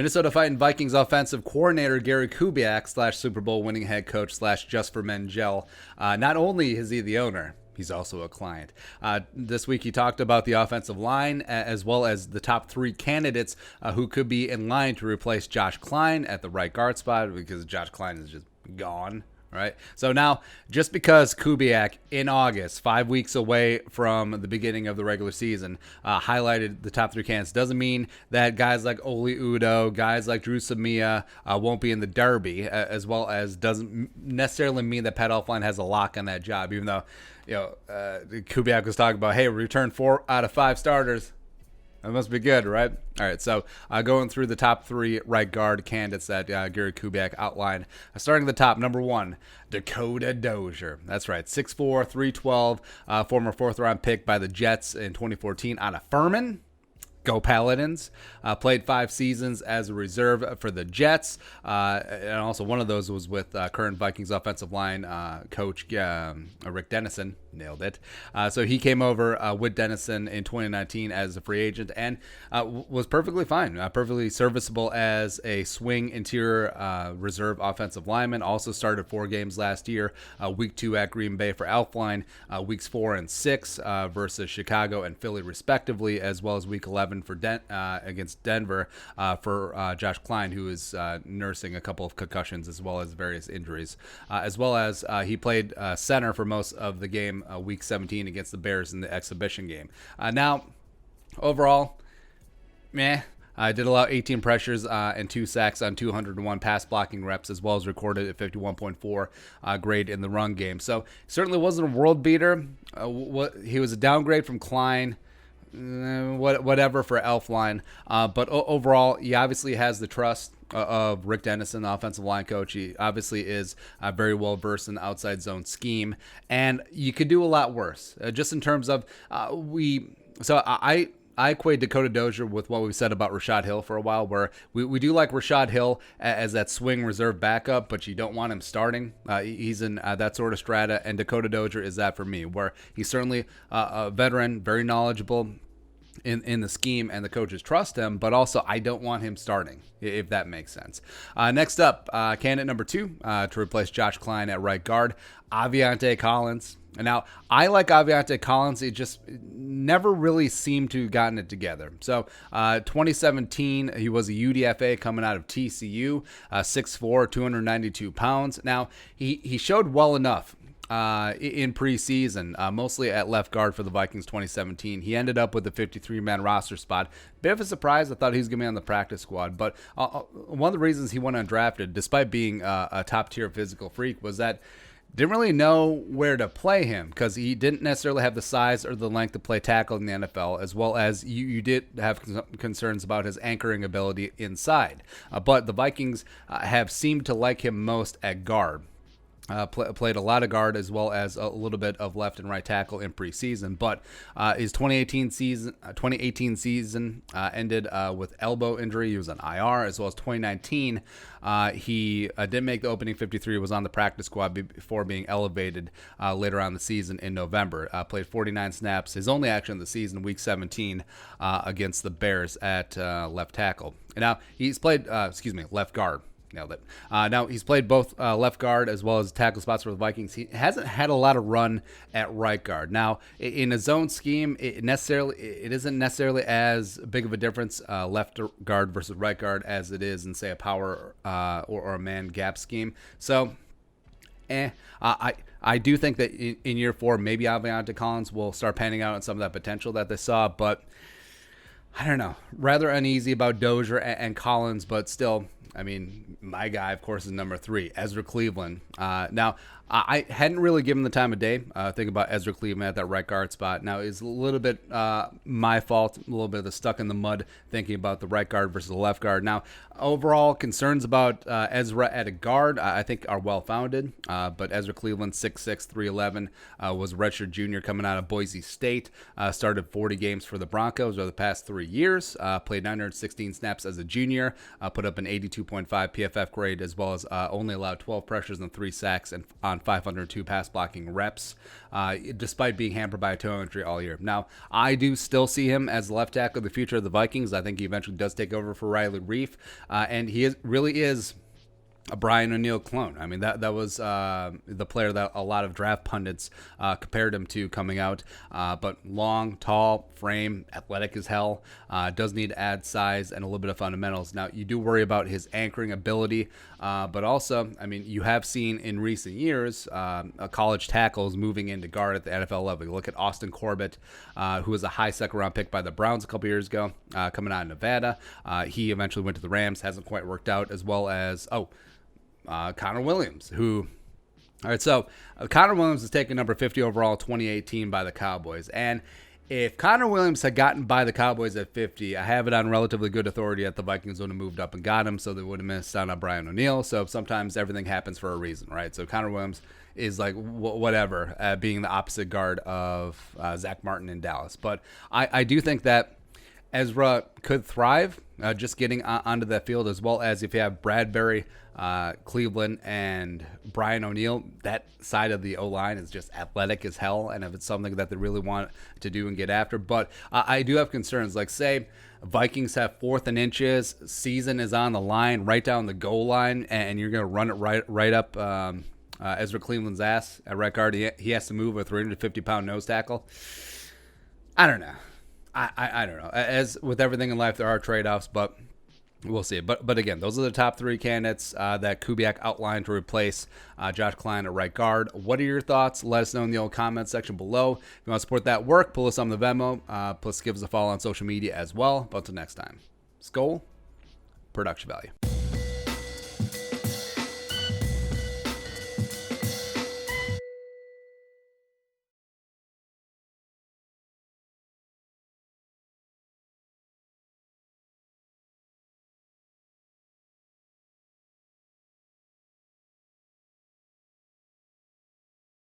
Minnesota Fighting Vikings offensive coordinator Gary Kubiak / Super Bowl winning head coach / Just for Men Gel. Not only is he the owner, he's also a client. This week he talked about the offensive line as well as the top three candidates who could be in line to replace Josh Klein at the right guard spot because Josh Klein is just gone. Right. So now, just because Kubiak in August, 5 weeks away from the beginning of the regular season, highlighted the top three candidates doesn't mean that guys like Oli Udoh, guys like Drew Samia won't be in the derby, as well as doesn't necessarily mean that Pat Elflein has a lock on that job, even though, Kubiak was talking about, hey, we returned 4 out of 5 starters. That must be good, right? All right, so going through the top three right guard candidates that Gary Kubiak outlined. Starting at the top, number 1, Dakota Dozier. That's right, 6'4", 312, former 4th-round pick by the Jets in 2014 out of Furman. Go Paladins. Played 5 seasons as a reserve for the Jets. And also one of those was with current Vikings offensive line coach Rick Dennison. Nailed it. So he came over with Dennison in 2019 as a free agent and was perfectly fine. Perfectly serviceable as a swing interior reserve offensive lineman. Also started 4 games last year. Week 2 at Green Bay for Elflein. Weeks 4 and 6 versus Chicago and Philly respectively, as well as week 11 for against Denver for Josh Klein, who is nursing a couple of concussions as well as various injuries, as well as he played center for most of the game week 17 against the Bears in the exhibition game. Now, overall, I did allow 18 pressures and 2 sacks on 201 pass blocking reps, as well as recorded at 51.4 grade in the run game. So certainly wasn't a world beater. He was a downgrade from Klein. Whatever for Elflein, but overall, he obviously has the trust of Rick Dennison, the offensive line coach. He obviously is very well versed in the outside zone scheme, and you could do a lot worse. Just in terms of I equate Dakota Dozier with what we said about Rashad Hill for a while, where we do like Rashad Hill as that swing reserve backup, but you don't want him starting. He's in that sort of strata, and Dakota Dozier is that for me, where he's certainly a veteran, very knowledgeable in the scheme, and the coaches trust him, but also I don't want him starting, if that makes sense. Next up, candidate number 2 to replace Josh Klein at right guard, Aviante Collins. And now, I like Aviante Collins. It just never really seemed to have gotten it together. So, 2017, he was a UDFA coming out of TCU, 6'4", 292 pounds. Now, he showed well enough in preseason, mostly at left guard for the Vikings 2017. He ended up with a 53-man roster spot. Bit of a surprise. I thought he was going to be on the practice squad. But one of the reasons he went undrafted, despite being a top-tier physical freak, was that didn't really know where to play him because he didn't necessarily have the size or the length to play tackle in the NFL, as well as you did have concerns about his anchoring ability inside. But the Vikings have seemed to like him most at guard. Played a lot of guard as well as a little bit of left and right tackle in preseason, but his 2018 season ended with elbow injury. He was on IR, as well as 2019. He didn't make the opening 53. Was on the practice squad before being elevated later on in the season in November. Played 49 snaps. His only action of the season, week 17, against the Bears at left tackle. And now he's played, left guard. Nailed it. Now, he's played both left guard as well as tackle spots for the Vikings. He hasn't had a lot of run at right guard. Now, in a zone scheme, it isn't necessarily as big of a difference left guard versus right guard as it is in, say, a power or a man gap scheme. So, I do think that in year 4, maybe Aviante Collins will start panning out on some of that potential that they saw, but I don't know. Rather uneasy about Dozier and Collins, but still, I mean, my guy, of course, is number 3, Ezra Cleveland. Now, I hadn't really given the time of day. Think about Ezra Cleveland at that right guard spot. Now, it's a little bit my fault, a little bit of the stuck in the mud thinking about the right guard versus the left guard. Now, overall, concerns about Ezra at a guard, I think, are well-founded. But Ezra Cleveland, 6'6", 311, was a redshirt junior coming out of Boise State. Started 40 games for the Broncos over the past 3 years. Played 916 snaps as a junior. Put up an 82.5 PFF grade, as well as only allowed 12 pressures and 3 sacks on 502 pass blocking reps, despite being hampered by a toe injury all year. Now, I do still see him as the left tackle of the future of the Vikings. I think he eventually does take over for Riley Reif, and he really is a Brian O'Neill clone. I mean, that was the player that a lot of draft pundits compared him to coming out. But long, tall, frame, athletic as hell. Does need to add size and a little bit of fundamentals. Now, you do worry about his anchoring ability, but also, I mean, you have seen in recent years college tackles moving into guard at the NFL level. You look at Austin Corbett, who was a high second-round pick by the Browns a couple years ago, coming out of Nevada. He eventually went to the Rams, hasn't quite worked out, as well as, Connor Williams, who... All right, so Connor Williams is taken number 50 overall 2018 by the Cowboys. And if Connor Williams had gotten by the Cowboys at 50, I have it on relatively good authority that the Vikings would have moved up and got him, so they would have missed out on Brian O'Neill. So sometimes everything happens for a reason, right? So Connor Williams is like whatever, being the opposite guard of Zach Martin in Dallas. But I do think that Ezra could thrive just getting onto that field, as well as if you have Bradbury, Cleveland, and Brian O'Neill. That side of the O-line is just athletic as hell, and if it's something that they really want to do and get after. But I do have concerns. Like, say Vikings have 4th and inches, season is on the line, right down the goal line, and you're going to run it right up Ezra Cleveland's ass at right guard. He has to move a 350-pound nose tackle. I don't know. I don't know. As with everything in life, there are trade-offs, but we'll see. But again, those are the top 3 candidates that Kubiak outlined to replace Josh Klein at right guard. What are your thoughts? Let us know in the old comments section below. If you want to support that work, pull us on the Venmo. Plus, give us a follow on social media as well. But until next time, Skol, production value.